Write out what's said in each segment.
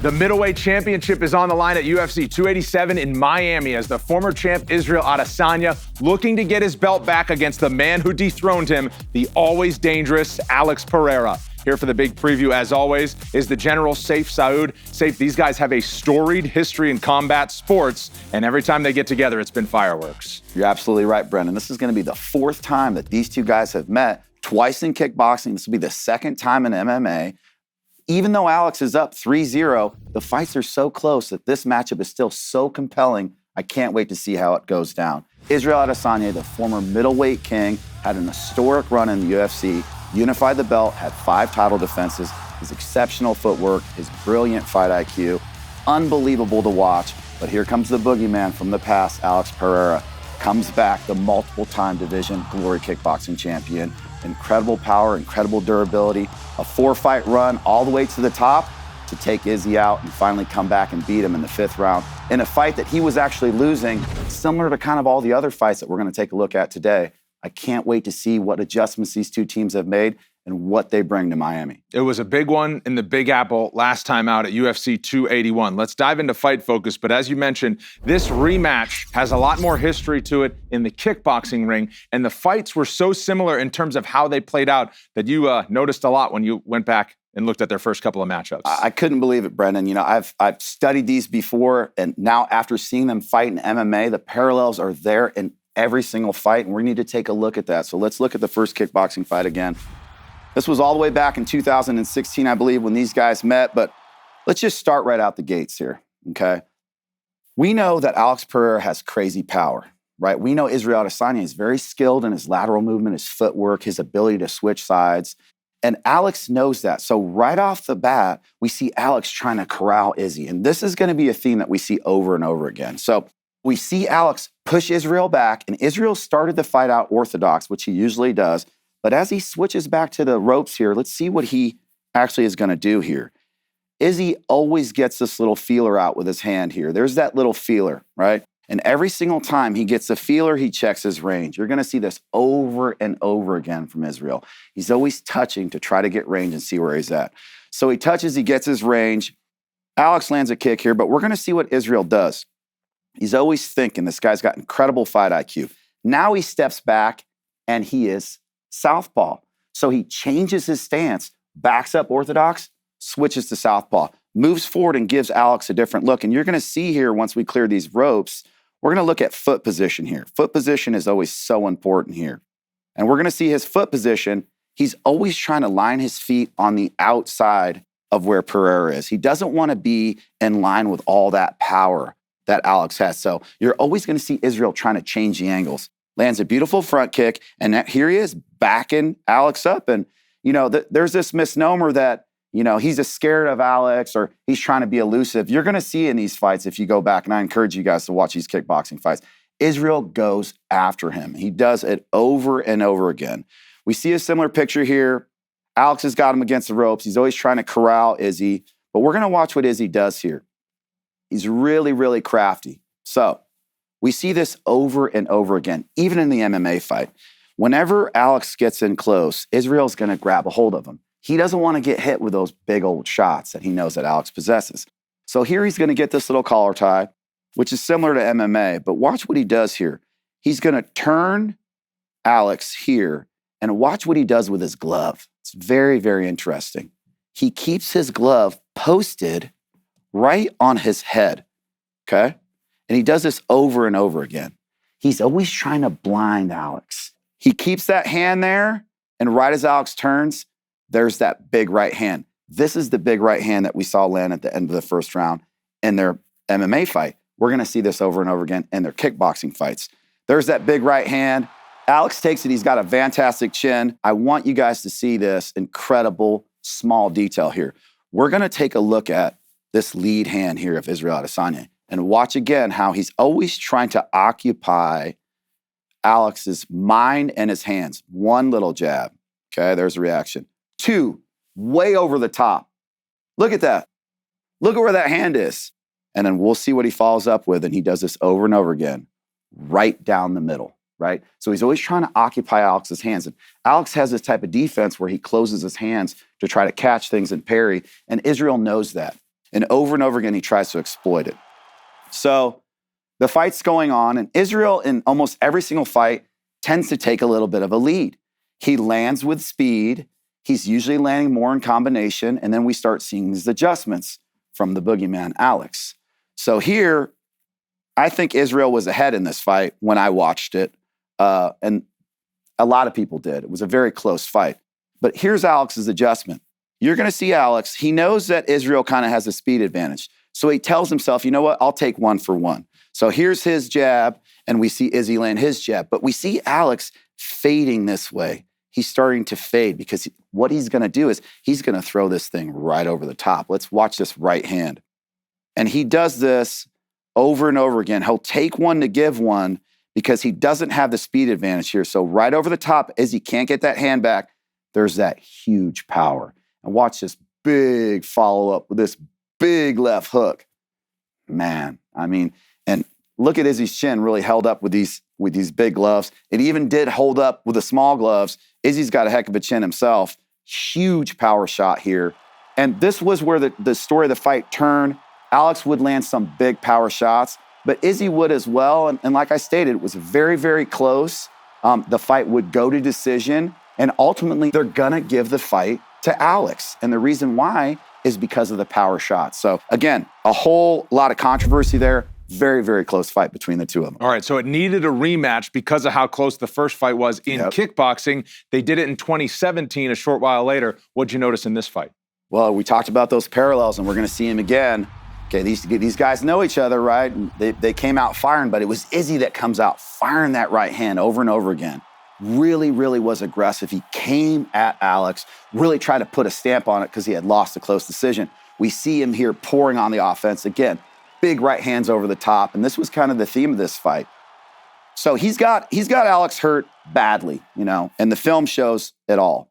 The middleweight championship is on the line at UFC 287 in Miami as the former champ Israel Adesanya looking to get his belt back against the man who dethroned him, the always dangerous Alex Pereira. Here for the big preview, as always, is the General Sayif Saud. Sayif, these guys have a storied history in combat sports, and every time they get together, it's been fireworks. You're absolutely right, Brendan. This is going to be the fourth time that these two guys have met, twice in kickboxing. This will be the second time in MMA. Even though Alex is up 3-0, the fights are so close that this matchup is still so compelling. I can't wait to see how it goes down. Israel Adesanya, the former middleweight king, had an historic run in the UFC, unified the belt, had 5 title defenses, his exceptional footwork, his brilliant fight IQ, unbelievable to watch. But here comes the boogeyman from the past, Alex Pereira, comes back, the multiple-time division glory kickboxing champion. Incredible power, incredible durability, a 4-fight run all the way to the top to take Izzy out and finally come back and beat him in the 5th round in a fight that he was actually losing, similar to kind of all the other fights that we're going to take a look at today. I can't wait to see what adjustments these two teams have made and what they bring to Miami. It was a big one in the Big Apple last time out at UFC 281. Let's dive into Fight Focus, but as you mentioned, this rematch has a lot more history to it in the kickboxing ring, and the fights were so similar in terms of how they played out that you noticed a lot when you went back and looked at their first couple of matchups. I couldn't believe it, Brendan. You know, I've studied these before, and now after seeing them fight in MMA, the parallels are there in every single fight, and we need to take a look at that. So let's look at the first kickboxing fight again. This was all the way back in 2016, I believe, when these guys met, but let's just start right out the gates here, okay? We know that Alex Pereira has crazy power, right? We know Israel Adesanya is very skilled in his lateral movement, his footwork, his ability to switch sides, and Alex knows that. So right off the bat, we see Alex trying to corral Izzy, and this is going to be a theme that we see over and over again. So we see Alex push Israel back, and Israel started the fight out orthodox, which he usually does. But as he switches back to the ropes here, let's see what he actually is going to do here. Izzy always gets this little feeler out with his hand here. There's that little feeler, right? And every single time he gets a feeler, he checks his range. You're going to see this over and over again from Israel. He's always touching to try to get range and see where he's at. So he touches, he gets his range. Alex lands a kick here, but we're going to see what Israel does. He's always thinking. This guy's got incredible fight IQ. Now he steps back, and he is southpaw. So he changes his stance, backs up orthodox, switches to southpaw, moves forward and gives Alex a different look. And you're going to see here, once we clear these ropes, we're going to look at foot position here. Foot position is always so important here. And we're going to see his foot position. He's always trying to line his feet on the outside of where Pereira is. He doesn't want to be in line with all that power that Alex has. So you're always going to see Israel trying to change the angles. Lands a beautiful front kick, and here he is backing Alex up. And, you know, there's this misnomer that, you know, he's scared of Alex or he's trying to be elusive. You're going to see in these fights, if you go back, and I encourage you guys to watch these kickboxing fights, Israel goes after him. He does it over and over again. We see a similar picture here. Alex has got him against the ropes. He's always trying to corral Izzy, but we're going to watch what Izzy does here. He's really, really crafty. So we see this over and over again, even in the MMA fight. Whenever Alex gets in close, Israel's going to grab a hold of him. He doesn't want to get hit with those big old shots that he knows that Alex possesses. So here he's going to get this little collar tie, which is similar to MMA, but watch what he does here. He's going to turn Alex here, and watch what he does with his glove. It's very, very interesting. He keeps his glove posted right on his head, okay? And he does this over and over again. He's always trying to blind Alex. He keeps that hand there, and right as Alex turns, there's that big right hand. This is the big right hand that we saw land at the end of the first round in their MMA fight. We're going to see this over and over again in their kickboxing fights. There's that big right hand. Alex takes it. He's got a fantastic chin. I want you guys to see this incredible small detail here. We're going to take a look at this lead hand here of Israel Adesanya and watch again how he's always trying to occupy Alex's mind and his hands. One little jab. Okay, there's a reaction. 2, way over the top. Look at that. Look at where that hand is. And then we'll see what he follows up with, and he does this over and over again, right down the middle, right? So he's always trying to occupy Alex's hands. And Alex has this type of defense where he closes his hands to try to catch things and parry, and Israel knows that. And over again, he tries to exploit it. So the fight's going on, and Israel in almost every single fight tends to take a little bit of a lead. He lands with speed. He's usually landing more in combination, and then we start seeing these adjustments from the boogeyman, Alex. So here, I think Israel was ahead in this fight when I watched it, and a lot of people did. It was a very close fight. But here's Alex's adjustment. You're going to see Alex. He knows that Israel kind of has a speed advantage. So he tells himself, you know what? I'll take 1 for 1. So here's his jab, and we see Izzy land his jab. But we see Alex fading this way. He's starting to fade because what he's going to do is he's going to throw this thing right over the top. Let's watch this right hand. And he does this over and over again. He'll take 1 to give 1 because he doesn't have the speed advantage here. So right over the top, Izzy can't get that hand back. There's that huge power. And watch this big follow-up with this big left hook. Man, I mean, and look at Izzy's chin really held up with these big gloves. It even did hold up with the small gloves. Izzy's got a heck of a chin himself. Huge power shot here. And this was where the story of the fight turned. Alex would land some big power shots, but Izzy would as well. And like I stated, it was very, very close. The fight would go to decision, and ultimately they're gonna give the fight to Alex. And the reason why is because of the power shots. So again, a whole lot of controversy there. Very, very close fight between the two of them. All right, so it needed a rematch because of how close the first fight was in kickboxing. They did it in 2017, a short while later. What'd you notice in this fight? Well, we talked about those parallels, and we're going to see them again. Okay, these guys know each other, right? And they came out firing, but it was Izzy that comes out firing that right hand over and over again. Really, really was aggressive. He came at Alex, really tried to put a stamp on it because he had lost a close decision. We see him here pouring on the offense again. Big right hands over the top, and this was kind of the theme of this fight. So he's got Alex hurt badly, and the film shows it all.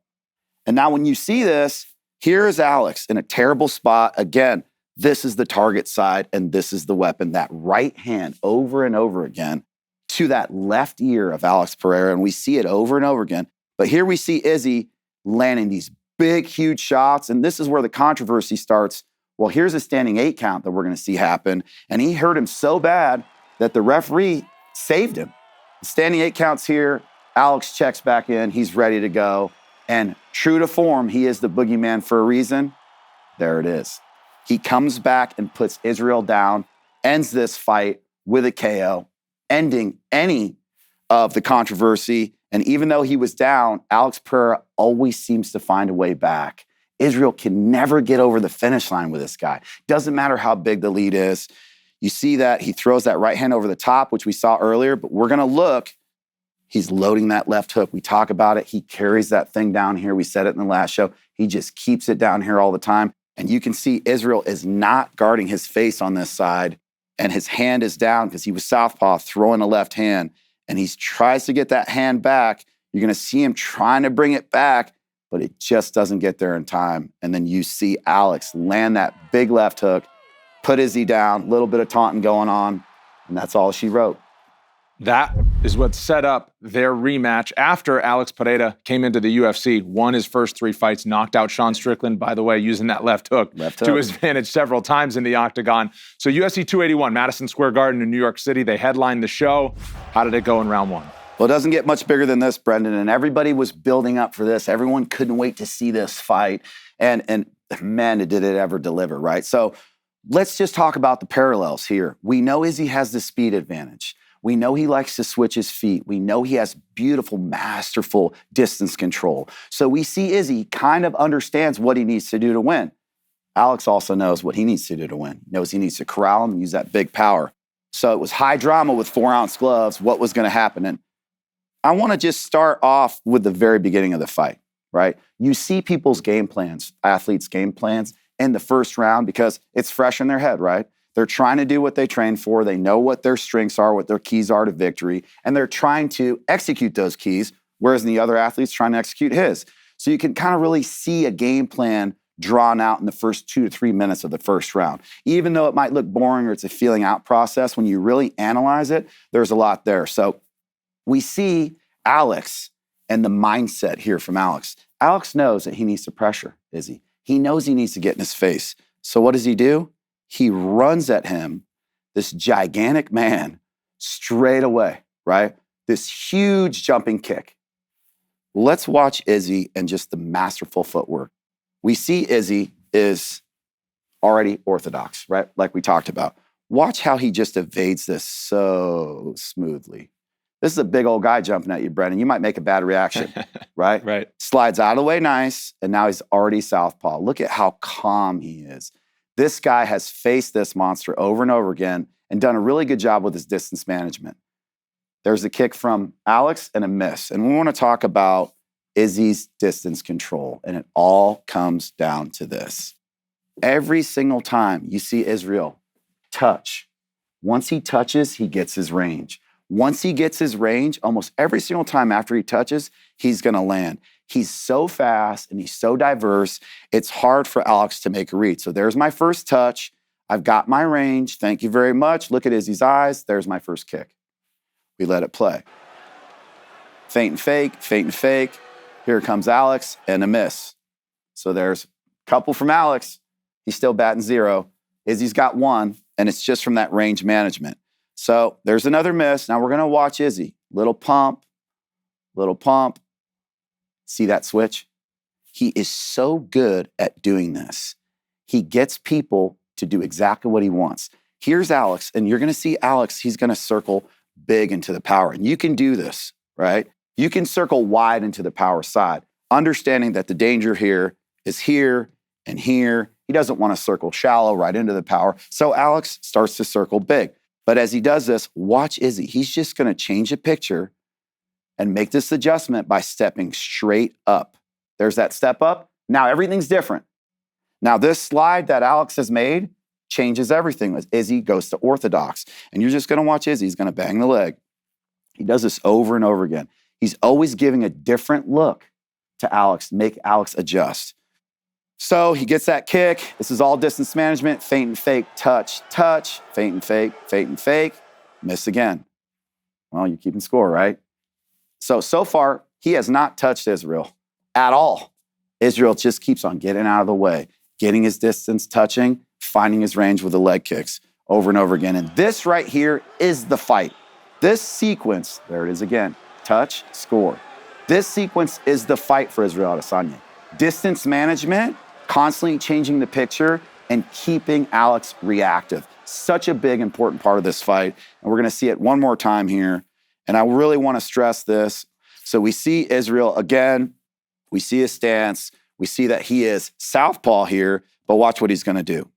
And now when you see this, here is Alex in a terrible spot. Again, this is the target side, and this is the weapon. That right hand over and over again to that left ear of Alex Pereira, and we see it over and over again. But here we see Izzy landing these big, huge shots, and this is where the controversy starts. Well, here's a standing 8 count that we're going to see happen, and he hurt him so bad that the referee saved him. The standing 8 counts here. Alex checks back in. He's ready to go. And true to form, he is the boogeyman for a reason. There it is. He comes back and puts Israel down, ends this fight with a KO, ending any of the controversy. And even though he was down, Alex Pereira always seems to find a way back. Israel can never get over the finish line with this guy. Doesn't matter how big the lead is. You see that he throws that right hand over the top, which we saw earlier, but we're going to look. He's loading that left hook. We talk about it. He carries that thing down here. We said it in the last show. He just keeps it down here all the time. And you can see Israel is not guarding his face on this side, and his hand is down because he was southpaw throwing a left hand, and he tries to get that hand back. You're going to see him trying to bring it back, but it just doesn't get there in time. And then you see Alex land that big left hook, put Izzy down, a little bit of taunting going on, and that's all she wrote. That is what set up their rematch after Alex Pereira came into the UFC, won his first 3 fights, knocked out Sean Strickland, by the way, using that left hook to his advantage several times in the octagon. So UFC 281, Madison Square Garden in New York City, they headlined the show. How did it go in round 1? Well, it doesn't get much bigger than this, Brendan, and everybody was building up for this. Everyone couldn't wait to see this fight, and man, did it ever deliver, right? So let's just talk about the parallels here. We know Izzy has the speed advantage. We know he likes to switch his feet. We know he has beautiful, masterful distance control. So we see Izzy kind of understands what he needs to do to win. Alex also knows what he needs to do to win. He knows he needs to corral him and use that big power. So it was high drama with 4-ounce gloves, what was going to happen. And I want to just start off with the very beginning of the fight, right? You see people's game plans, athletes' game plans in the first round because it's fresh in their head, right? They're trying to do what they train for. They know what their strengths are, what their keys are to victory, and they're trying to execute those keys, whereas the other athlete's trying to execute his. So you can kind of really see a game plan drawn out in the first 2 to 3 minutes of the first round. Even though it might look boring or it's a feeling out process, when you really analyze it, there's a lot there. So we see Alex and the mindset here from Alex. Alex knows that he needs to pressure Izzy. He knows he needs to get in his face. So what does he do? He runs at him, this gigantic man, straight away, right? This huge jumping kick. Let's watch Izzy and just the masterful footwork. We see Izzy is already orthodox, right? Like we talked about. Watch how he just evades this so smoothly. This is a big old guy jumping at you, Brennan. You might make a bad reaction, right? Right. Slides out of the way nice, and now he's already southpaw. Look at how calm he is. This guy has faced this monster over and over again and done a really good job with his distance management. There's a kick from Alex and a miss. And we want to talk about Izzy's distance control, and it all comes down to this. Every single time you see Israel touch, once he touches, he gets his range. Once he gets his range, almost every single time after he touches, he's going to land. He's so fast and he's so diverse, it's hard for Alex to make a read. So there's my first touch. I've got my range. Thank you very much. Look at Izzy's eyes. There's my first kick. We let it play. Feint and fake, feint and fake. Here comes Alex and a miss. So there's a couple from Alex. He's still batting 0. Izzy's got 1, and it's just from that range management. So there's another miss. Now we're going to watch Izzy. Little pump, little pump. See that switch? He is so good at doing this. He gets people to do exactly what he wants. Here's Alex, and you're going to see Alex, he's going to circle big into the power. And you can do this, right? You can circle wide into the power side, understanding that the danger here is here and here. He doesn't want to circle shallow right into the power. So Alex starts to circle big. But as he does this, watch Izzy. He's just going to change the picture and make this adjustment by stepping straight up. There's that step up. Now everything's different. Now this slide that Alex has made changes everything as Izzy goes to orthodox. And you're just going to watch Izzy. He's going to bang the leg. He does this over and over again. He's always giving a different look to Alex, make Alex adjust. So he gets that kick. This is all distance management. Feint and fake, touch, touch. Feint and fake, feint and fake. Miss again. Well, you're keeping score, right? So far, he has not touched Israel at all. Israel just keeps on getting out of the way, getting his distance, touching, finding his range with the leg kicks over and over again. And this right here is the fight. This sequence, there it is again, touch, score. This sequence is the fight for Israel Adesanya. Distance management, constantly changing the picture, and keeping Alex reactive. Such a big, important part of this fight. And we're going to see it one more time here. And I really want to stress this. So we see Israel again. We see his stance. We see that he is southpaw here, but watch what he's going to do.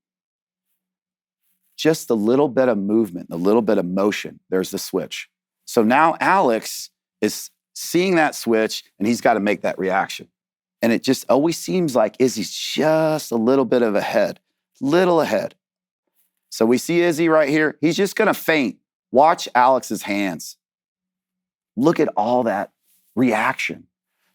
Just a little bit of movement, a little bit of motion. There's the switch. So now Alex is seeing that switch, and he's got to make that reaction. And it just always seems like Izzy's just a little bit of ahead, little ahead. So we see Izzy right here. He's just going to feint. Watch Alex's hands. Look at all that reaction.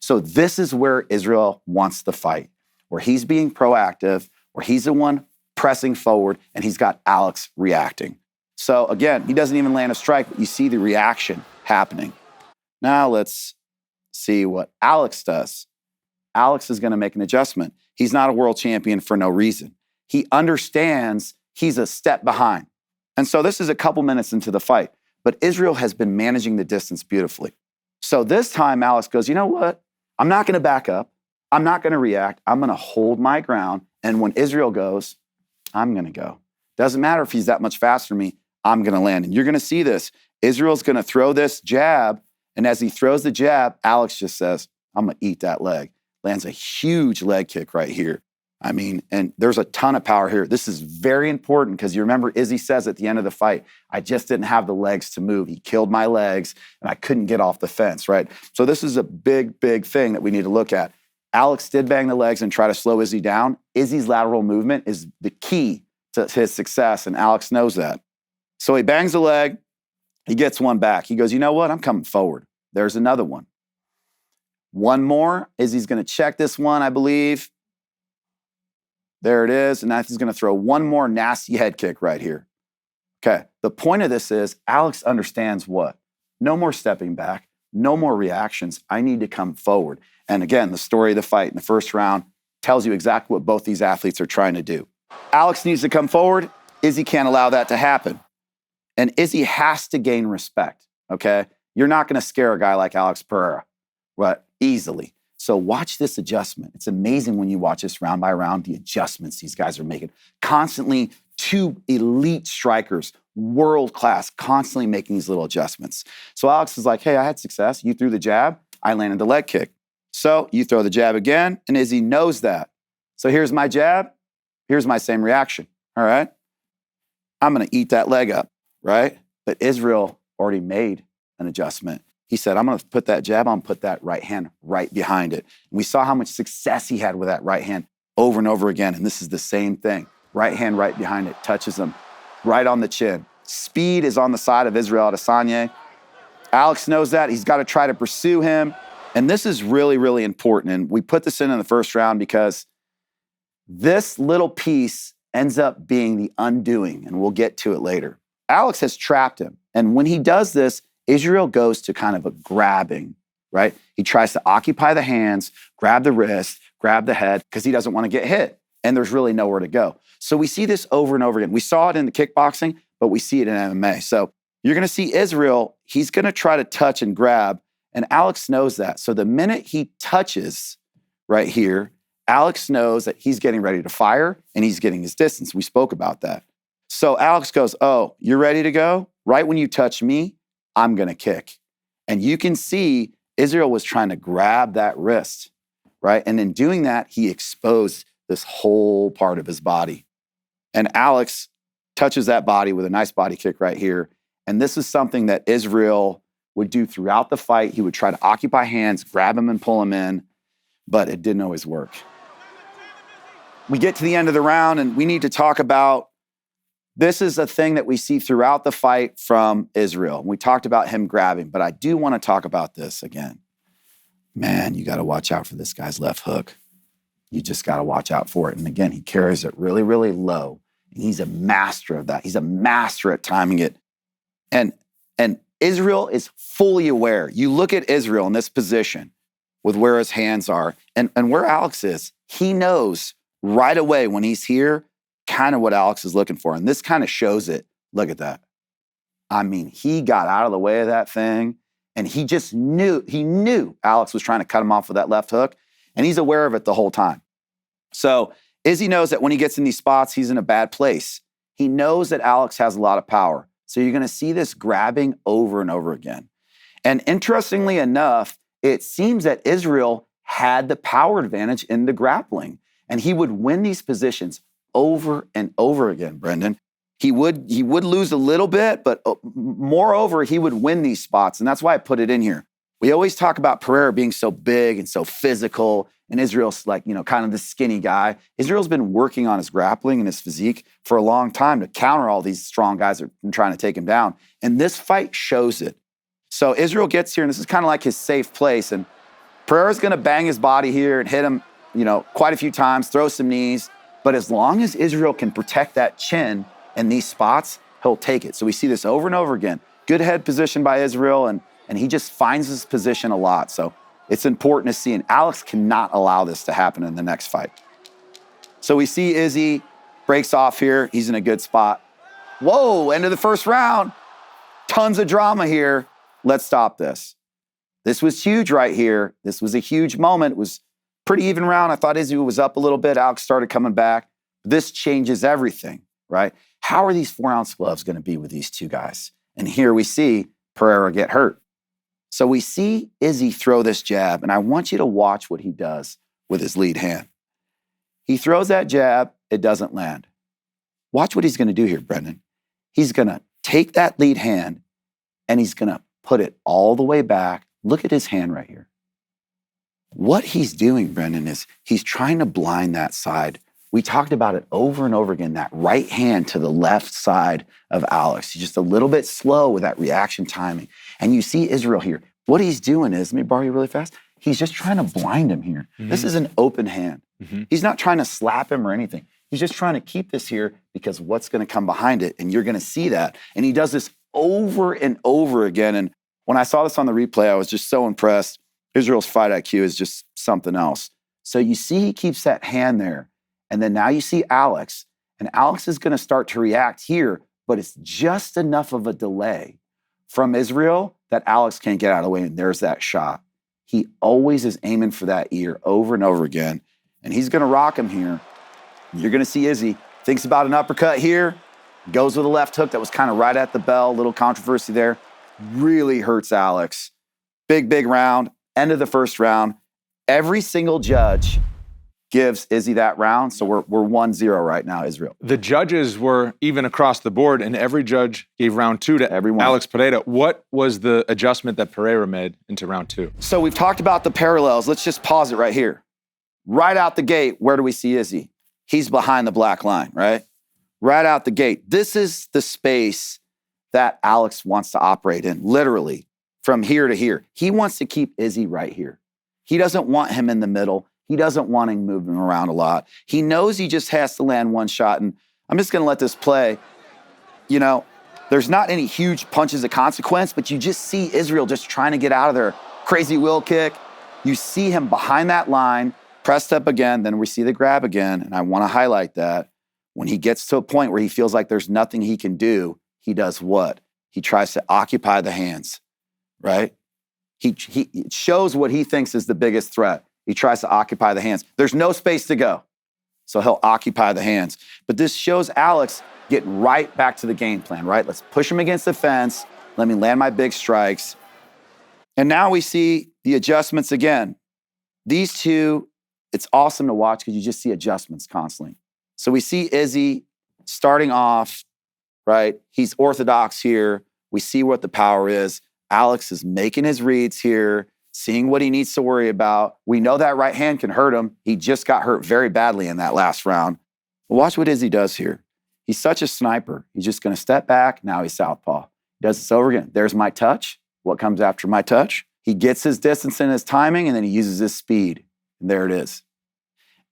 So this is where Israel wants the fight, where he's being proactive, where he's the one pressing forward, and he's got Alex reacting. So again, he doesn't even land a strike, but you see the reaction happening. Now let's see what Alex does. Alex is going to make an adjustment. He's not a world champion for no reason. He understands he's a step behind. And so this is a couple minutes into the fight, but Israel has been managing the distance beautifully. So this time Alex goes, you know what? I'm not going to back up. I'm not going to react. I'm going to hold my ground. And when Israel goes, I'm going to go. Doesn't matter if he's that much faster than me. I'm going to land. And you're going to see this. Israel's going to throw this jab. And as he throws the jab, Alex just says, I'm going to eat that leg. Lands a huge leg kick right here. I mean, and there's a ton of power here. This is very important because you remember Izzy says at the end of the fight, I just didn't have the legs to move. He killed my legs and I couldn't get off the fence, right? So this is a big, big thing that we need to look at. Alex did bang the legs and try to slow Izzy down. Izzy's lateral movement is the key to his success, and Alex knows that. So he bangs the leg. He gets one back. He goes, you know what? I'm coming forward. There's another one. One more. Izzy's going to check this one, I believe. There it is. And now he's going to throw one more nasty head kick right here. Okay. The point of this is Alex understands what? No more stepping back. No more reactions. I need to come forward. And again, the story of the fight in the first round tells you exactly what both these athletes are trying to do. Alex needs to come forward. Izzy can't allow that to happen. And Izzy has to gain respect, okay? You're not going to scare a guy like Alex Pereira, but easily. So watch this adjustment. It's amazing when you watch this round by round, the adjustments these guys are making. Constantly, two elite strikers, world class, constantly making these little adjustments. So Alex is like, hey, I had success. You threw the jab, I landed the leg kick. So you throw the jab again, and Izzy knows that. So here's my jab, here's my same reaction, all right? I'm going to eat that leg up, right? But Israel already made an adjustment. He said, I'm going to put that jab on, put that right hand right behind it. And we saw how much success he had with that right hand over and over again. And this is the same thing. Right hand right behind it, touches him right on the chin. Speed is on the side of Israel Adesanya. Alex knows that. He's got to try to pursue him. And this is really, really important. And we put this in the first round because this little piece ends up being the undoing, and we'll get to it later. Alex has trapped him. And when he does this, Israel goes to kind of a grabbing, right? He tries to occupy the hands, grab the wrist, grab the head, because he doesn't want to get hit. And there's really nowhere to go. So we see this over and over again. We saw it in the kickboxing, but we see it in MMA. So you're going to see Israel, he's going to try to touch and grab, and Alex knows that. So the minute he touches right here, Alex knows that he's getting ready to fire and he's getting his distance. We spoke about that. So Alex goes, oh, you're ready to go? Right when you touch me, I'm going to kick. And you can see Israel was trying to grab that wrist, right? And in doing that, he exposed this whole part of his body. And Alex touches that body with a nice body kick right here. And this is something that Israel would do throughout the fight. He would try to occupy hands, grab him and pull him in, but it didn't always work. We get to the end of the round and we need to talk about, this is a thing that we see throughout the fight from Israel. We talked about him grabbing, but I do want to talk about this again. Man, you got to watch out for this guy's left hook. You just got to watch out for it. And again, he carries it really, really low. And he's a master of that. He's a master at timing it. And Israel is fully aware. You look at Israel in this position with where his hands are and where Alex is. He knows right away when he's here, kind of what Alex is looking for. And this kind of shows it. Look at that. I mean, he got out of the way of that thing and he just knew Alex was trying to cut him off with that left hook, and he's aware of it the whole time. So Izzy knows that when he gets in these spots, he's in a bad place. He knows that Alex has a lot of power. So you're going to see this grabbing over and over again. And interestingly enough, it seems that Israel had the power advantage in the grappling. And he would win these positions over and over again, Brendan. He would lose a little bit, but moreover, he would win these spots. And that's why I put it in here. We always talk about Pereira being so big and so physical, and Israel's like, kind of the skinny guy. Israel's been working on his grappling and his physique for a long time to counter all these strong guys that are trying to take him down. And this fight shows it. So Israel gets here, and this is kind of like his safe place. And Pereira's going to bang his body here and hit him, quite a few times, throw some knees. But as long as Israel can protect that chin in these spots, he'll take it. So we see this over and over again. Good head position by Israel, and he just finds his position a lot. So it's important to see, and Alex cannot allow this to happen in the next fight. So we see Izzy breaks off here. He's in a good spot. Whoa, end of the first round. Tons of drama here. Let's stop this. This was huge right here. This was a huge moment. It was pretty even round. I thought Izzy was up a little bit. Alex started coming back. This changes everything, right? How are these 4-ounce gloves going to be with these two guys? And here we see Pereira get hurt. So we see Izzy throw this jab, and I want you to watch what he does with his lead hand. He throws that jab, it doesn't land. Watch what he's going to do here, Brendan. He's going to take that lead hand, and he's going to put it all the way back. Look at his hand right here. What he's doing, Brendan, is he's trying to blind that side. We talked about it over and over again, that right hand to the left side of Alex. He's just a little bit slow with that reaction timing. And you see Israel here. What he's doing is, let me borrow you really fast, he's just trying to blind him here. Mm-hmm. This is an open hand. Mm-hmm. He's not trying to slap him or anything. He's just trying to keep this here because what's going to come behind it, and you're going to see that. And he does this over and over again. And when I saw this on the replay, I was just so impressed. Israel's fight IQ is just something else. So you see he keeps that hand there. And then now you see Alex. And Alex is going to start to react here, but it's just enough of a delay from Israel that Alex can't get out of the way, and there's that shot. He always is aiming for that ear over and over again, and he's going to rock him here. You're going to see Izzy thinks about an uppercut here, goes with a left hook that was kind of right at the bell, little controversy there. Really hurts Alex. Big round, end of the first round. Every single judge gives Izzy that round, so we're 1-0 right now, Israel. The judges were even across the board, and every judge gave round 2 to Everyone. Alex Pereira. What was the adjustment that Pereira made into round 2? So we've talked about the parallels. Let's just pause it right here. Right out the gate, where do we see Izzy? He's behind the black line, right? Right out the gate. This is the space that Alex wants to operate in, literally, from here to here. He wants to keep Izzy right here. He doesn't want him in the middle. He doesn't want him moving around a lot. He knows he just has to land one shot, and I'm just going to let this play. You know, there's not any huge punches of consequence, but you just see Israel just trying to get out of there. Crazy wheel kick. You see him behind that line, pressed up again, then we see the grab again, and I want to highlight that. When he gets to a point where he feels like there's nothing he can do, he does what? He tries to occupy the hands, right? He shows what he thinks is the biggest threat. He tries to occupy the hands. There's no space to go, so he'll occupy the hands. But this shows Alex getting right back to the game plan, right? Let's push him against the fence. Let me land my big strikes. And now we see the adjustments again. These two, it's awesome to watch because you just see adjustments constantly. So we see Izzy starting off, right? He's orthodox here. We see what the power is. Alex is making his reads here, seeing what he needs to worry about. We know that right hand can hurt him. He just got hurt very badly in that last round. But watch what Izzy does here. He's such a sniper. He's just going to step back. Now he's southpaw. He does this over again. There's my touch. What comes after my touch? He gets his distance and his timing, and then he uses his speed. And there it is.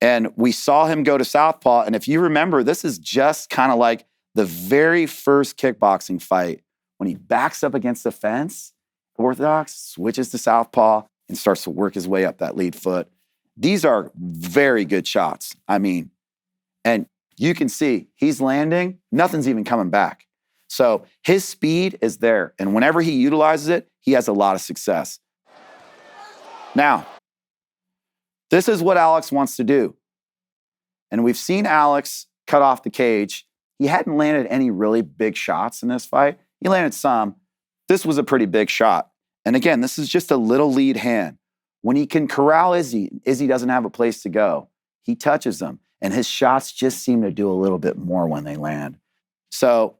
And we saw him go to southpaw. And if you remember, this is just kind of like the very first kickboxing fight when he backs up against the fence, orthodox, switches to southpaw, and starts to work his way up that lead foot. These are very good shots. I mean, and you can see he's landing, nothing's even coming back. So his speed is there. And whenever he utilizes it, he has a lot of success. Now, this is what Alex wants to do. And we've seen Alex cut off the cage. He hadn't landed any really big shots in this fight. He landed some. This was a pretty big shot. And again, this is just a little lead hand. When he can corral Izzy, Izzy doesn't have a place to go. He touches them. And his shots just seem to do a little bit more when they land. So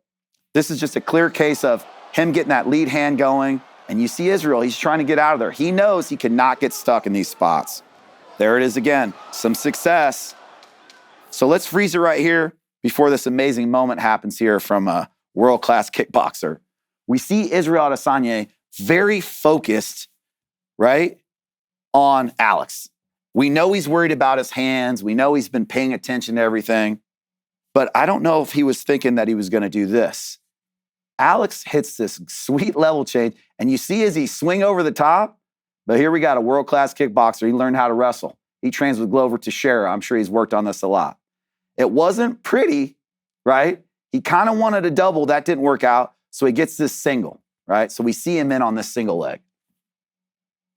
this is just a clear case of him getting that lead hand going. And you see Israel, he's trying to get out of there. He knows he cannot get stuck in these spots. There it is again, some success. So let's freeze it right here before this amazing moment happens here from a world-class kickboxer. We see Israel Adesanya very focused, right, on Alex. We know he's worried about his hands. We know he's been paying attention to everything. But I don't know if he was thinking that he was going to do this. Alex hits this sweet level change, and you see as he swing over the top, but here we got a world-class kickboxer. He learned how to wrestle. He trains with Glover Teixeira. I'm sure he's worked on this a lot. It wasn't pretty, right? He kind of wanted a double. That didn't work out, so he gets this single, right? So we see him in on this single leg.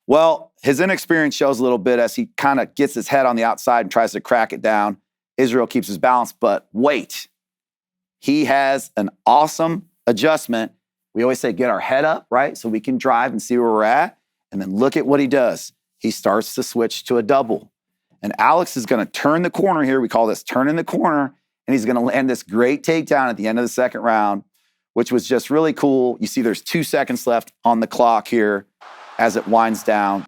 Well, his inexperience shows a little bit as he kind of gets his head on the outside and tries to crack it down. Israel keeps his balance, but wait. He has an awesome adjustment. We always say get our head up, right? So we can drive and see where we're at. And then look at what he does. He starts to switch to a double. And Alex is going to turn the corner here. We call this turning the corner. And he's going to land this great takedown at the end of the second round, which was just really cool. You see there's 2 seconds left on the clock here as it winds down.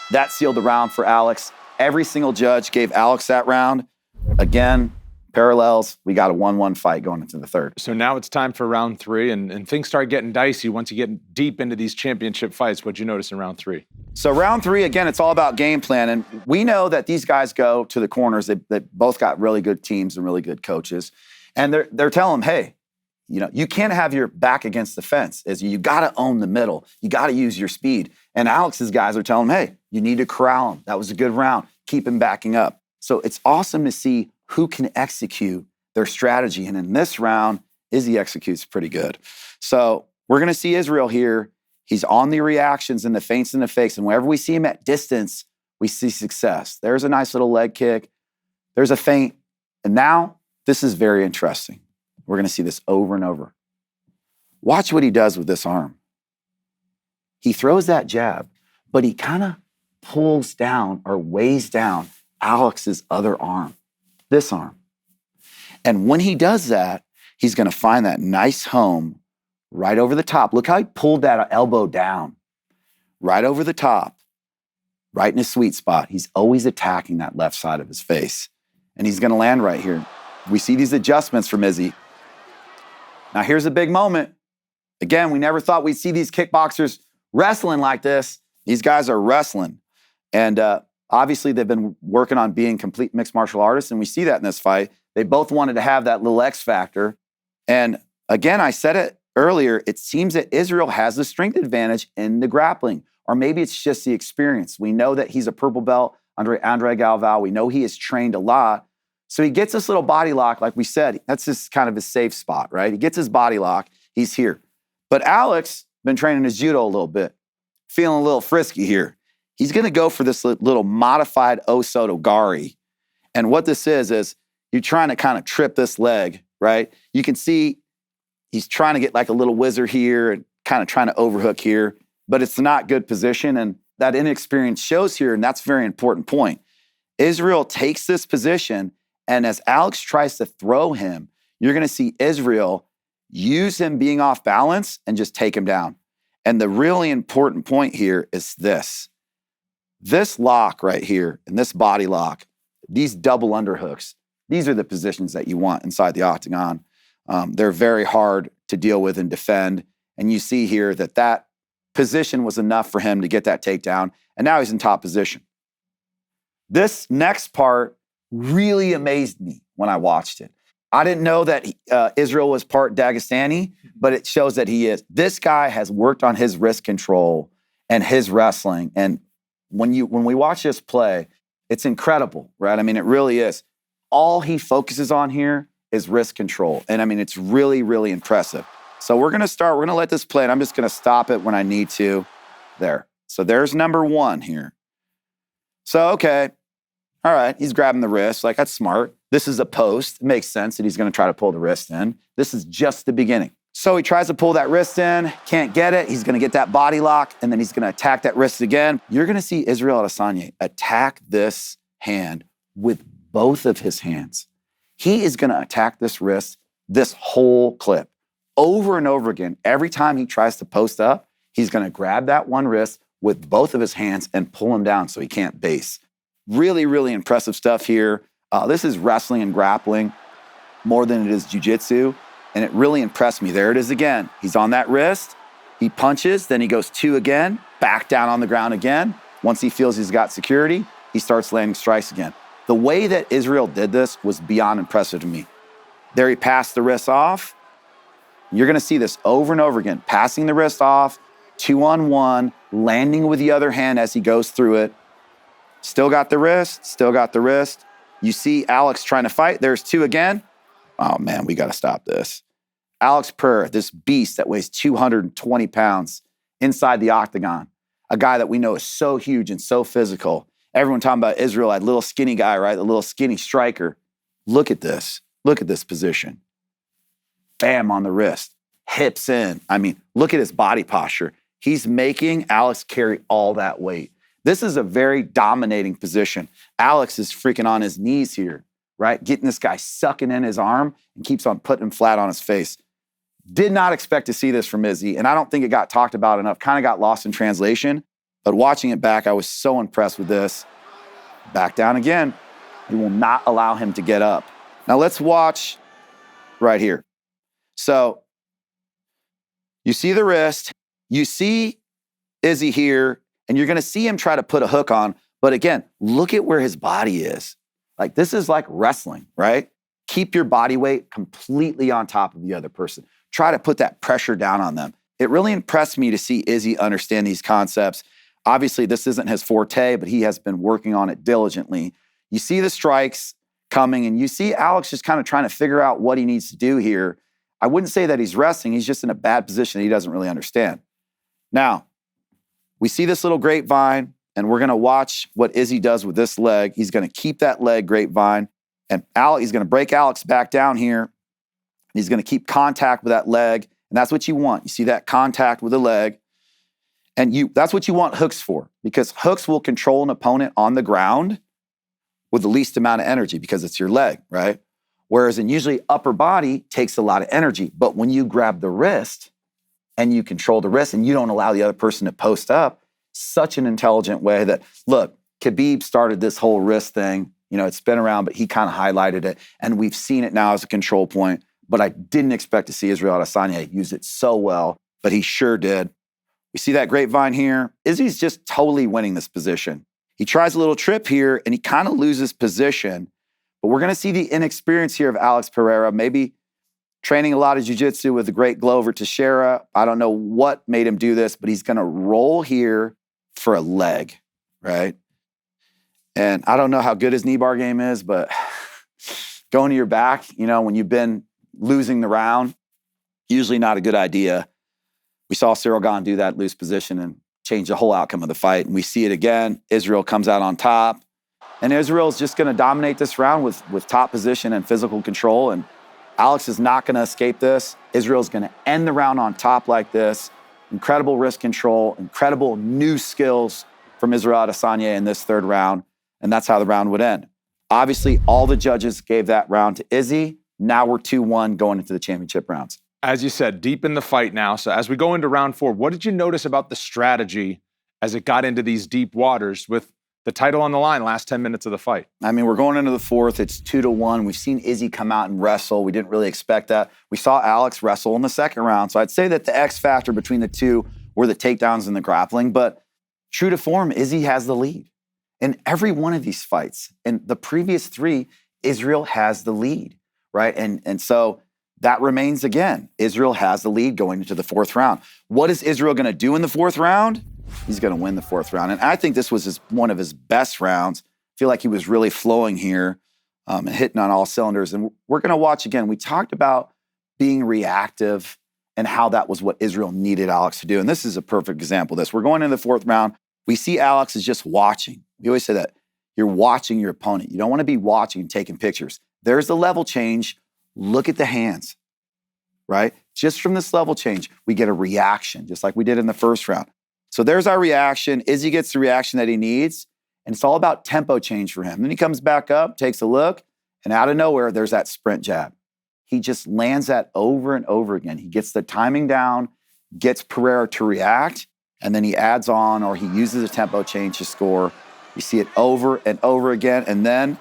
That sealed the round for Alex. Every single judge gave Alex that round. Again, parallels. We got a 1-1 fight going into the third. So now it's time for round 3, and things start getting dicey once you get deep into these championship fights. What'd you notice in round 3? So round 3, again, it's all about game plan. And we know that these guys go to the corners. They both got really good teams and really good coaches. And they're telling them, hey, you can't have your back against the fence. You got to own the middle. You got to use your speed. And Alex's guys are telling him, hey, you need to corral him. That was a good round. Keep him backing up. So it's awesome to see who can execute their strategy. And in this round, Izzy executes pretty good. So we're going to see Israel here. He's on the reactions and the feints and the fakes. And wherever we see him at distance, we see success. There's a nice little leg kick. There's a feint. And now this is very interesting. We're going to see this over and over. Watch what he does with this arm. He throws that jab, but he kind of pulls down or weighs down Alex's other arm, this arm. And when he does that, he's going to find that nice home right over the top. Look how he pulled that elbow down, right over the top, right in his sweet spot. He's always attacking that left side of his face. And he's going to land right here. We see these adjustments from Izzy. Now here's a big moment. Again, we never thought we'd see these kickboxers wrestling like this. These guys are wrestling. And obviously they've been working on being complete mixed martial artists, and we see that in this fight. They both wanted to have that little X factor. And again, I said it earlier, it seems that Israel has the strength advantage in the grappling, or maybe it's just the experience. We know that he's a purple belt under Andre Galvao. We know he has trained a lot. So he gets this little body lock, like we said. That's just kind of his safe spot, right? He gets his body lock. He's here. But Alex, been training his judo a little bit, feeling a little frisky here. He's going to go for this little modified Osotogari. And what this is you're trying to kind of trip this leg, right? You can see he's trying to get like a little whizzer here and kind of trying to overhook here, but it's not good position. And that inexperience shows here, and that's a very important point. Israel takes this position, and as Alex tries to throw him, you're going to see Israel use him being off balance and just take him down. And the really important point here is this. This lock right here and this body lock, these double underhooks, these are the positions that you want inside the octagon. They're very hard to deal with and defend. And you see here that position was enough for him to get that takedown. And now he's in top position. This next part really amazed me when I watched it. I didn't know that Israel was part Dagestani, but it shows that he is. This guy has worked on his wrist control and his wrestling. And when we watch this play, it's incredible, right? I mean, it really is. All he focuses on here is wrist control. And I mean, it's really, really impressive. So we're going to let this play, and I'm just going to stop it when I need to. There. So there's number one here. So, okay. All right, he's grabbing the wrist. Like, that's smart. This is a post. It makes sense that he's going to try to pull the wrist in. This is just the beginning. So he tries to pull that wrist in, can't get it. He's going to get that body lock, and then he's going to attack that wrist again. You're going to see Israel Adesanya attack this hand with both of his hands. He is going to attack this wrist, this whole clip, over and over again. Every time he tries to post up, he's going to grab that one wrist with both of his hands and pull him down so he can't base. Really, really impressive stuff here. This is wrestling and grappling more than it is jiu-jitsu, and it really impressed me. There it is again. He's on that wrist. He punches, then he goes two again, back down on the ground again. Once he feels he's got security, he starts landing strikes again. The way that Israel did this was beyond impressive to me. There he passed the wrist off. You're going to see this over and over again, passing the wrist off, 2-on-1, landing with the other hand as he goes through it. Still got the wrist, still got the wrist. You see Alex trying to fight. There's two again. Oh, man, we got to stop this. Alex Pereira, this beast that weighs 220 pounds inside the octagon, a guy that we know is so huge and so physical. Everyone talking about Israel, that little skinny guy, right? The little skinny striker. Look at this. Look at this position. Bam, on the wrist. Hips in. I mean, look at his body posture. He's making Alex carry all that weight. This is a very dominating position. Alex is freaking on his knees here, right? Getting this guy sucking in his arm and keeps on putting him flat on his face. Did not expect to see this from Izzy, and I don't think it got talked about enough. Kind of got lost in translation, but watching it back, I was so impressed with this. Back down again. He will not allow him to get up. Now let's watch right here. So you see the wrist, you see Izzy here, and you're going to see him try to put a hook on. But again, look at where his body is. Like, this is like wrestling, right? Keep your body weight completely on top of the other person. Try to put that pressure down on them. It really impressed me to see Izzy understand these concepts. Obviously, this isn't his forte, but he has been working on it diligently. You see the strikes coming. And you see Alex just kind of trying to figure out what he needs to do here. I wouldn't say that he's resting. He's just in a bad position that he doesn't really understand. Now, we see this little grapevine, and we're going to watch what Izzy does with this leg. He's going to keep that leg grapevine, and he's going to break Alex back down here. He's going to keep contact with that leg, and that's what you want. You see that contact with the leg, and that's what you want hooks for, because hooks will control an opponent on the ground with the least amount of energy because it's your leg, right? Whereas usually upper body takes a lot of energy, but when you grab the wrist and you control the wrist and you don't allow the other person to post up, such an intelligent way that, look, Khabib started this whole wrist thing. It's been around, but he kind of highlighted it, and we've seen it now as a control point. But I didn't expect to see Israel Adesanya use it so well, but he sure did. We see that grapevine here. Izzy's just totally winning this position. He tries a little trip here, and he kind of loses position. But we're going to see the inexperience here of Alex Pereira, maybe training a lot of jiu-jitsu with the great Glover Teixeira. I don't know what made him do this, but he's going to roll here for a leg, right? And I don't know how good his knee bar game is, but going to your back, when you've been losing the round, usually not a good idea. We saw Cyril Gane do that, lose position, and change the whole outcome of the fight. And we see it again. Israel comes out on top. And Israel's just going to dominate this round with top position and physical control. And Alex is not going to escape this. Israel's going to end the round on top like this. Incredible wrist control, incredible new skills from Israel Adesanya in this third round. And that's how the round would end. Obviously, all the judges gave that round to Izzy. Now we're 2-1 going into the championship rounds. As you said, deep in the fight now. So as we go into round 4, what did you notice about the strategy as it got into these deep waters with the title on the line last 10 minutes of the fight? I mean, we're going into the fourth. It's 2-1. We've seen Izzy come out and wrestle. We didn't really expect that. We saw Alex wrestle in the second round. So I'd say that the X factor between the two were the takedowns and the grappling. But true to form, Izzy has the lead. In every one of these fights, in the previous 3, Israel has the lead, right? And so that remains again. Israel has the lead going into the fourth round. What is Israel going to do in the fourth round? He's going to win the fourth round. And I think this was one of his best rounds. I feel like he was really flowing here and hitting on all cylinders. And we're going to watch again. We talked about being reactive and how that was what Israel needed Alex to do. And this is a perfect example of this. We're going into the fourth round. We see Alex is just watching. We always say that. You're watching your opponent. You don't want to be watching and taking pictures. There's the level change. Look at the hands, right? Just from this level change, we get a reaction, just like we did in the first round. So there's our reaction. Izzy gets the reaction that he needs, and it's all about tempo change for him. Then he comes back up, takes a look, and out of nowhere, there's that sprint jab. He just lands that over and over again. He gets the timing down, gets Pereira to react, and then he adds on or he uses a tempo change to score. You see it over and over again. And then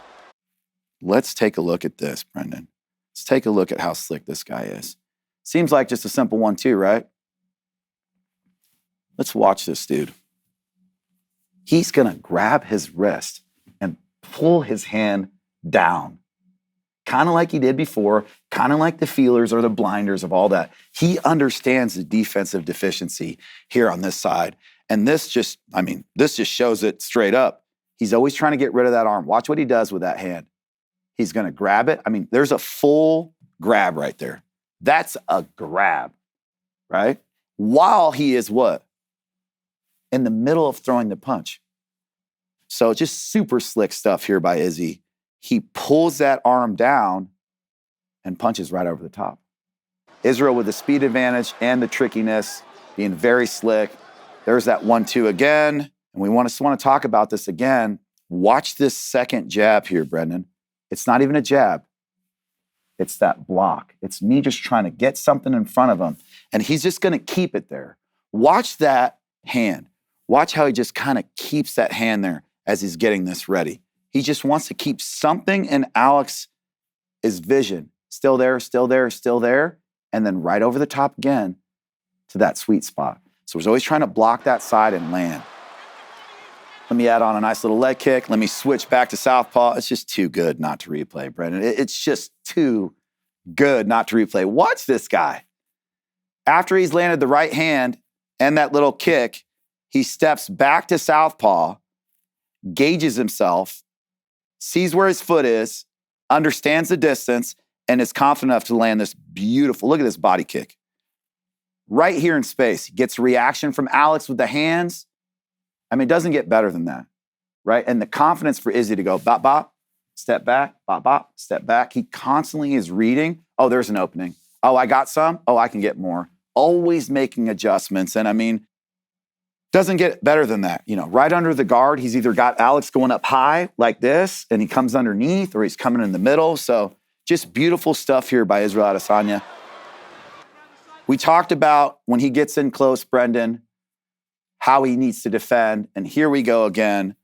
let's take a look at this, Brendan. Let's take a look at how slick this guy is. Seems like just a simple 1-2, right? Let's watch this dude. He's going to grab his wrist and pull his hand down. Kind of like he did before, kind of like the feelers or the blinders of all that. He understands the defensive deficiency here on this side. And this just shows it straight up. He's always trying to get rid of that arm. Watch what he does with that hand. He's going to grab it. I mean, there's a full grab right there. That's a grab, right? While he is what? In the middle of throwing the punch. So just super slick stuff here by Izzy. He pulls that arm down and punches right over the top. Israel with the speed advantage and the trickiness, being very slick. There's that 1-2 again. And we want to talk about this again. Watch this second jab here, Brendan. It's not even a jab. It's that block. It's me just trying to get something in front of him. And he's just going to keep it there. Watch that hand. Watch how he just kind of keeps that hand there as he's getting this ready. He just wants to keep something in Alex's vision. Still there, still there, still there. And then right over the top again to that sweet spot. So he's always trying to block that side and land. Let me add on a nice little leg kick. Let me switch back to southpaw. It's just too good not to replay, Brendan. It's just too good not to replay. Watch this guy. After he's landed the right hand and that little kick, he steps back to southpaw, gauges himself, sees where his foot is, understands the distance, and is confident enough to land this beautiful, look at this body kick. Right here in space. He gets a reaction from Alex with the hands. I mean, it doesn't get better than that, right? And the confidence for Izzy to go, bop, bop, step back, bop, bop, step back. He constantly is reading, oh, there's an opening. Oh, I got some. Oh, I can get more. Always making adjustments. And I mean, doesn't get better than that. You know, right under the guard, he's either got Alex going up high like this, and he comes underneath, or he's coming in the middle. So just beautiful stuff here by Israel Adesanya. We talked about when he gets in close, Brendan, how he needs to defend. And here we go again.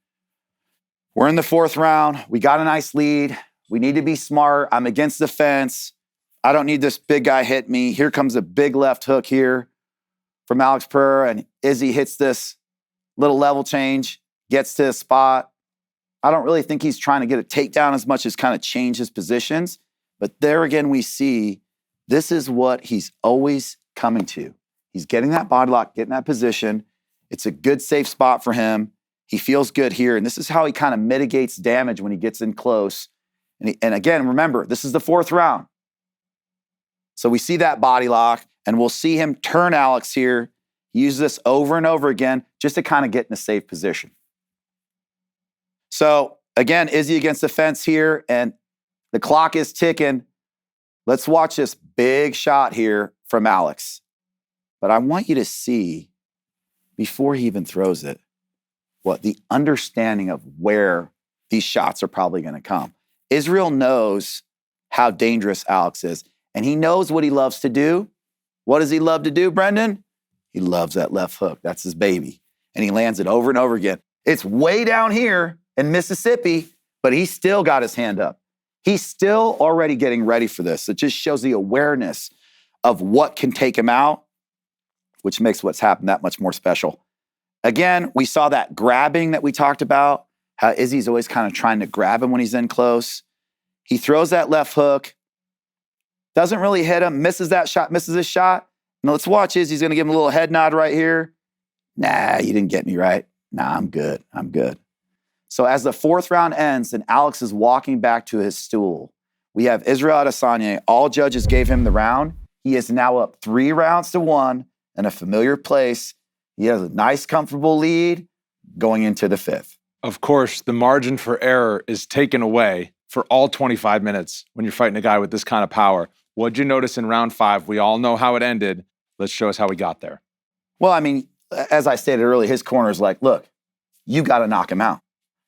We're in the fourth round. We got a nice lead. We need to be smart. I'm against the fence. I don't need this big guy hit me. Here comes a big left hook here from Alex Pereira, and Izzy hits this little level change, gets to a spot. I don't really think he's trying to get a takedown as much as kind of change his positions. But there again, we see this is what he's always coming to. He's getting that body lock, getting that position. It's a good, safe spot for him. He feels good here. And this is how he kind of mitigates damage when he gets in close. And again, remember, this is the fourth round. So we see that body lock, and we'll see him turn Alex here. He uses this over and over again just to kind of get in a safe position. So again, Izzy against the fence here, and the clock is ticking. Let's watch this big shot here from Alex. But I want you to see, before he even throws it, what the understanding of where these shots are probably going to come. Israel knows how dangerous Alex is, and he knows what he loves to do. What does he love to do, Brendan? He loves that left hook. That's his baby. And he lands it over and over again. It's way down here in Mississippi, but he still got his hand up. He's still already getting ready for this. It just shows the awareness of what can take him out, which makes what's happened that much more special. Again, we saw that grabbing that we talked about, how Izzy's always kind of trying to grab him when he's in close. He throws that left hook, doesn't really hit him, misses that shot, misses his shot. Now let's watch Izzy's going to give him a little head nod right here. Nah, you didn't get me right. Nah, I'm good. I'm good. So as the fourth round ends and Alex is walking back to his stool, we have Israel Adesanya. All judges gave him the round. He is now up 3-1 in a familiar place. He has a nice, comfortable lead going into the fifth. Of course, the margin for error is taken away for all 25 minutes when you're fighting a guy with this kind of power. What'd you notice in round 5? We all know how it ended. Let's show us how we got there. Well, I mean, as I stated earlier, his corner is like, look, you got to knock him out.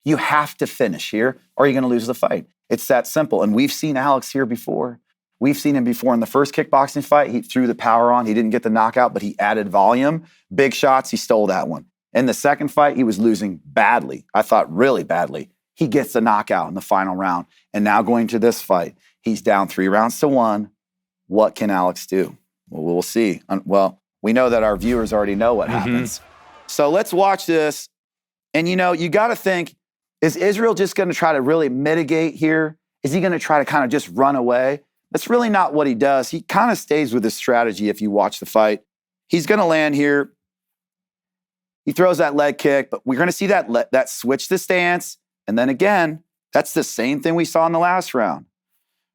You have to finish here or you're going to lose the fight. It's that simple. And we've seen Alex here before. We've seen him before in the first kickboxing fight. He threw the power on. He didn't get the knockout, but he added volume. Big shots, he stole that one. In the second fight, he was losing badly. I thought really badly. He gets the knockout in the final round. And now going to this fight, he's down 3-1. What can Alex do? Well, we'll see. Well, we know that our viewers already know what happens. So let's watch this. And you know, you got to think, is Israel just going to try to really mitigate here? Is he going to try to kind of just run away? That's really not what he does. He kind of stays with his strategy if you watch the fight. He's going to land here. He throws that leg kick, but we're going to see that switch the stance. And then again, that's the same thing we saw in the last round,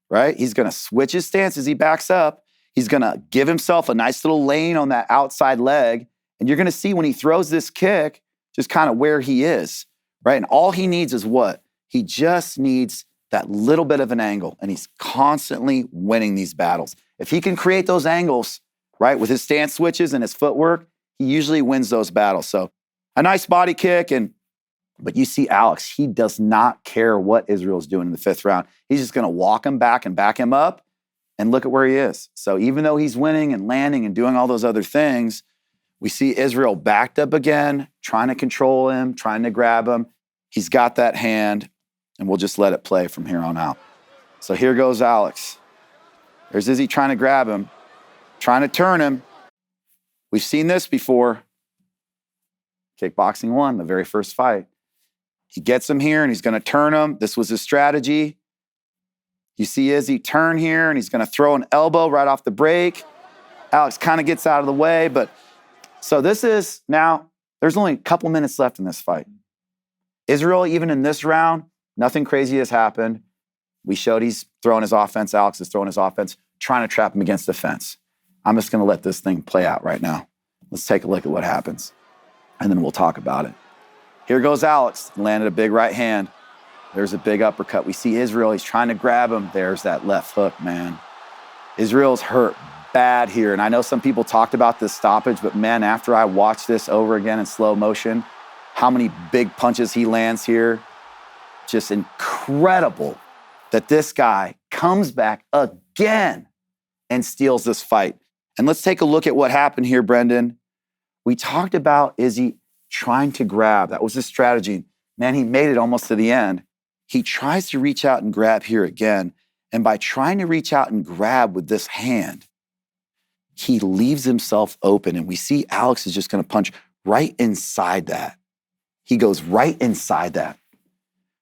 right? He's going to switch his stance as he backs up. He's going to give himself a nice little lane on that outside leg. And you're going to see when he throws this kick, just kind of where he is, right? And all he needs is what? He just needs that little bit of an angle, and he's constantly winning these battles. If he can create those angles, right, with his stance switches and his footwork, he usually wins those battles. So a nice body kick, but you see Alex, he does not care what Israel's doing in the fifth round. He's just going to walk him back and back him up, and look at where he is. So even though he's winning and landing and doing all those other things, we see Israel backed up again, trying to control him, trying to grab him. He's got that hand, and we'll just let it play from here on out. So here goes Alex. There's Izzy trying to grab him, trying to turn him. We've seen this before. Kickboxing 1, the very first fight. He gets him here, and he's going to turn him. This was his strategy. You see Izzy turn here, and he's going to throw an elbow right off the break. Alex kind of gets out of the way, but so this is now, there's only a couple minutes left in this fight. Israel, even in this round, nothing crazy has happened. We showed he's throwing his offense. Alex is throwing his offense, trying to trap him against the fence. I'm just going to let this thing play out right now. Let's take a look at what happens, and then we'll talk about it. Here goes Alex, landed a big right hand. There's a big uppercut. We see Israel. He's trying to grab him. There's that left hook, man. Israel's hurt bad here, and I know some people talked about this stoppage, but man, after I watched this over again in slow motion, how many big punches he lands here. Just incredible that this guy comes back again and steals this fight. And let's take a look at what happened here, Brendan. We talked about Izzy trying to grab. That was his strategy. Man, he made it almost to the end. He tries to reach out and grab here again. And by trying to reach out and grab with this hand, he leaves himself open. And we see Alex is just going to punch right inside that. He goes right inside that.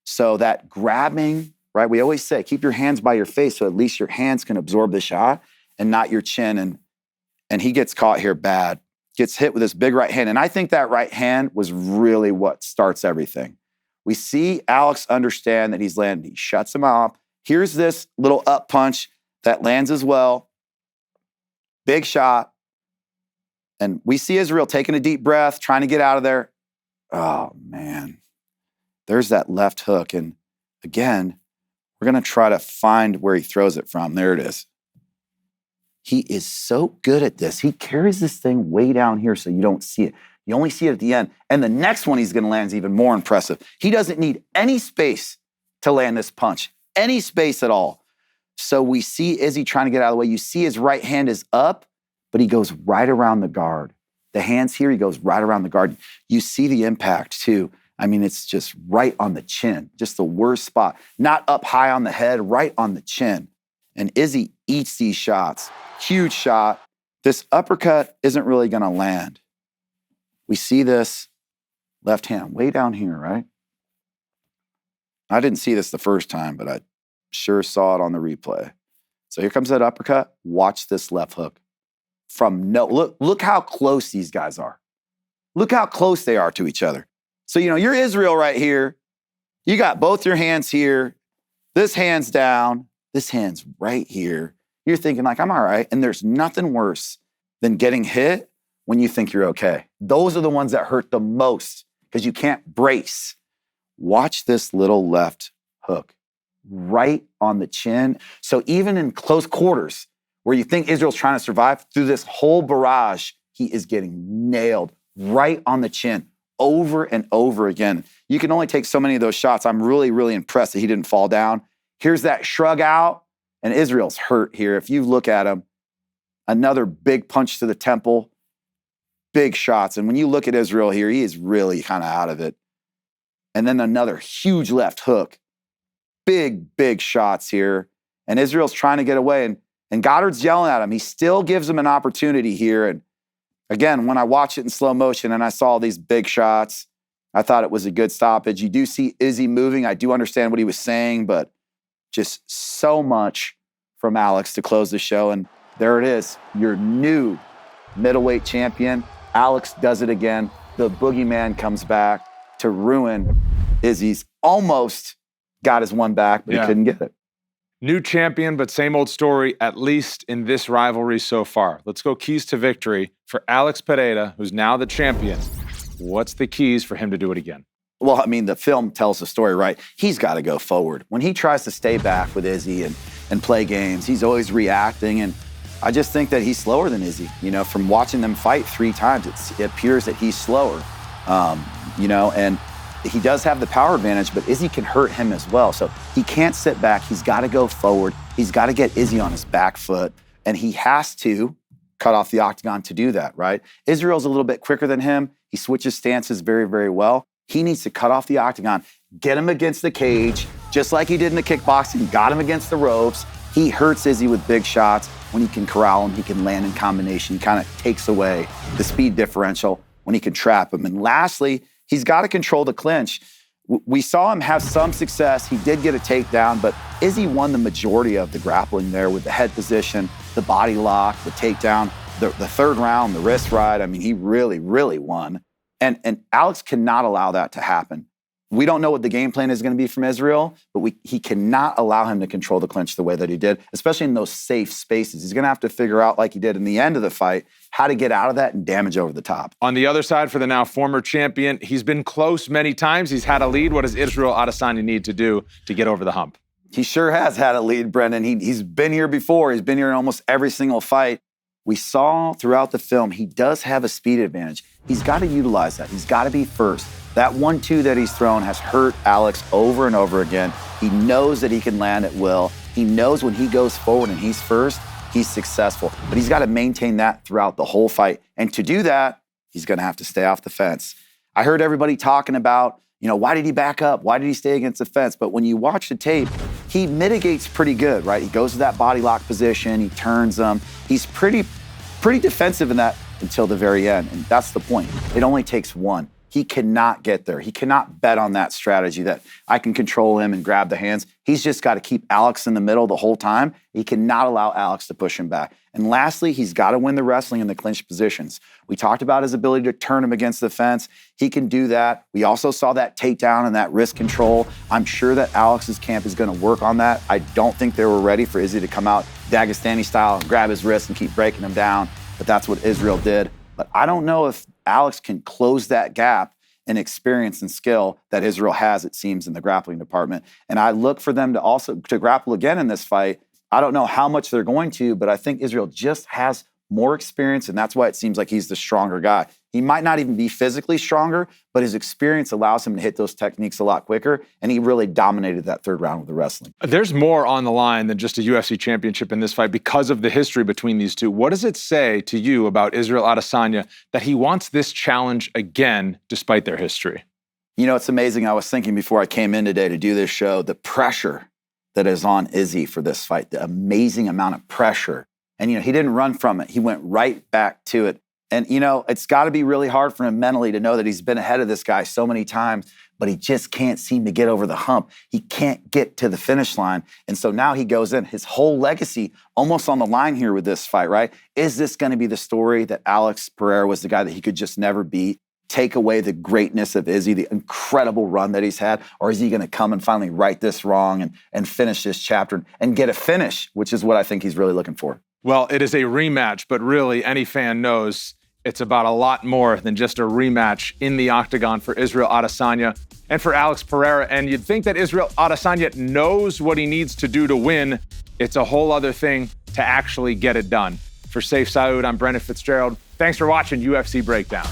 So that grabbing, right? We always say, keep your hands by your face so at least your hands can absorb the shot and not your chin. And he gets caught here bad. Gets hit with this big right hand. And I think that right hand was really what starts everything. We see Alex understand that he's landed. He shuts him off. Here's this little up punch that lands as well. Big shot. And we see Israel taking a deep breath, trying to get out of there. Oh, man. There's that left hook. And again, we're going to try to find where he throws it from. There it is. He is so good at this. He carries this thing way down here so you don't see it. You only see it at the end. And the next one he's going to land is even more impressive. He doesn't need any space to land this punch, any space at all. So we see Izzy trying to get out of the way. You see his right hand is up, but he goes right around the guard. The hand's here, he goes right around the guard. You see the impact too. I mean, it's just right on the chin, just the worst spot. Not up high on the head, right on the chin. And Izzy eats these shots. Huge shot. This uppercut isn't really going to land. We see this left hand way down here, right? I didn't see this the first time, but I sure saw it on the replay. So here comes that uppercut. Watch this left hook. Look how close these guys are. Look how close they are to each other. So, you're Israel right here. You got both your hands here. This hand's down. This hand's right here. You're thinking like, I'm all right. And there's nothing worse than getting hit when you think you're okay. Those are the ones that hurt the most because you can't brace. Watch this little left hook right on the chin. So even in close quarters where you think Israel's trying to survive, through this whole barrage, he is getting nailed right on the chin over and over again. You can only take so many of those shots. I'm really, really impressed that he didn't fall down. Here's that shrug out, and Israel's hurt here. If you look at him, another big punch to the temple, big shots. And when you look at Israel here, he is really kind of out of it. And then another huge left hook, big, big shots here. And Israel's trying to get away, and Goddard's yelling at him. He still gives him an opportunity here. And again, when I watched it in slow motion and I saw these big shots, I thought it was a good stoppage. You do see Izzy moving. I do understand what he was saying, but just so much from Alex to close the show. And there it is, your new middleweight champion. Alex does it again. The boogeyman comes back to ruin Izzy's. Almost got his one back, but he couldn't get it. New champion, but same old story, at least in this rivalry so far. Let's go keys to victory for Alex Pereira, who's now the champion. What's the keys for him to do it again? Well, I mean, the film tells the story, right? He's got to go forward. When he tries to stay back with Izzy and play games, he's always reacting. And I just think that he's slower than Izzy. From watching them fight 3 times, it appears that he's slower. And he does have the power advantage, but Izzy can hurt him as well. So he can't sit back. He's got to go forward. He's got to get Izzy on his back foot, and he has to cut off the octagon to do that, right? Israel's a little bit quicker than him. He switches stances very, very well. He needs to cut off the octagon, get him against the cage, just like he did in the kickboxing, got him against the ropes. He hurts Izzy with big shots. When he can corral him, he can land in combination. He kind of takes away the speed differential when he can trap him. And lastly, he's got to control the clinch. We saw him have some success. He did get a takedown, but Izzy won the majority of the grappling there with the head position, the body lock, the takedown, the third round, the wrist ride. I mean, he really, really won. And Alex cannot allow that to happen. We don't know what the game plan is going to be from Israel, but he cannot allow him to control the clinch the way that he did, especially in those safe spaces. He's going to have to figure out, like he did in the end of the fight, how to get out of that and damage over the top. On the other side, for the now former champion, he's been close many times. He's had a lead. What does Israel Adesanya need to do to get over the hump? He sure has had a lead, Brendan. He's been here before. He's been here in almost every single fight. We saw throughout the film, he does have a speed advantage. He's got to utilize that. He's got to be first. That 1-2 that he's thrown has hurt Alex over and over again. He knows that he can land at will. He knows when he goes forward and he's first, he's successful. But he's got to maintain that throughout the whole fight. And to do that, he's going to have to stay off the fence. I heard everybody talking about, why did he back up? Why did he stay against the fence? But when you watch the tape, he mitigates pretty good, right? He goes to that body lock position. He turns them. He's pretty defensive in that until the very end. And that's the point. It only takes one. He cannot get there. He cannot bet on that strategy that I can control him and grab the hands. He's just got to keep Alex in the middle the whole time. He cannot allow Alex to push him back. And lastly, he's got to win the wrestling in the clinch positions. We talked about his ability to turn him against the fence. He can do that. We also saw that takedown and that wrist control. I'm sure that Alex's camp is going to work on that. I don't think they were ready for Izzy to come out Dagestani style and grab his wrist and keep breaking him down, but that's what Israel did. But I don't know if Alex can close that gap in experience and skill that Israel has, it seems, in the grappling department. And I look for them to grapple again in this fight. I don't know how much they're going to, but I think Israel just has more experience, and that's why it seems like he's the stronger guy. He might not even be physically stronger, but his experience allows him to hit those techniques a lot quicker, and he really dominated that third round with the wrestling. There's more on the line than just a UFC championship in this fight because of the history between these two. What does it say to you about Israel Adesanya that he wants this challenge again despite their history? It's amazing. I was thinking before I came in today to do this show, the pressure that is on Izzy for this fight, the amazing amount of pressure. And, he didn't run from it. He went right back to it. And, it's got to be really hard for him mentally to know that he's been ahead of this guy so many times, but he just can't seem to get over the hump. He can't get to the finish line. And so now he goes in, his whole legacy almost on the line here with this fight, right? Is this going to be the story that Alex Pereira was the guy that he could just never beat? Take away the greatness of Izzy, the incredible run that he's had? Or is he going to come and finally right this wrong and finish this chapter and get a finish, which is what I think he's really looking for? Well, it is a rematch, but really any fan knows it's about a lot more than just a rematch in the octagon for Israel Adesanya and for Alex Pereira. And you'd think that Israel Adesanya knows what he needs to do to win. It's a whole other thing to actually get it done. For Sayif Saud, I'm Brendan Fitzgerald. Thanks for watching UFC Breakdown.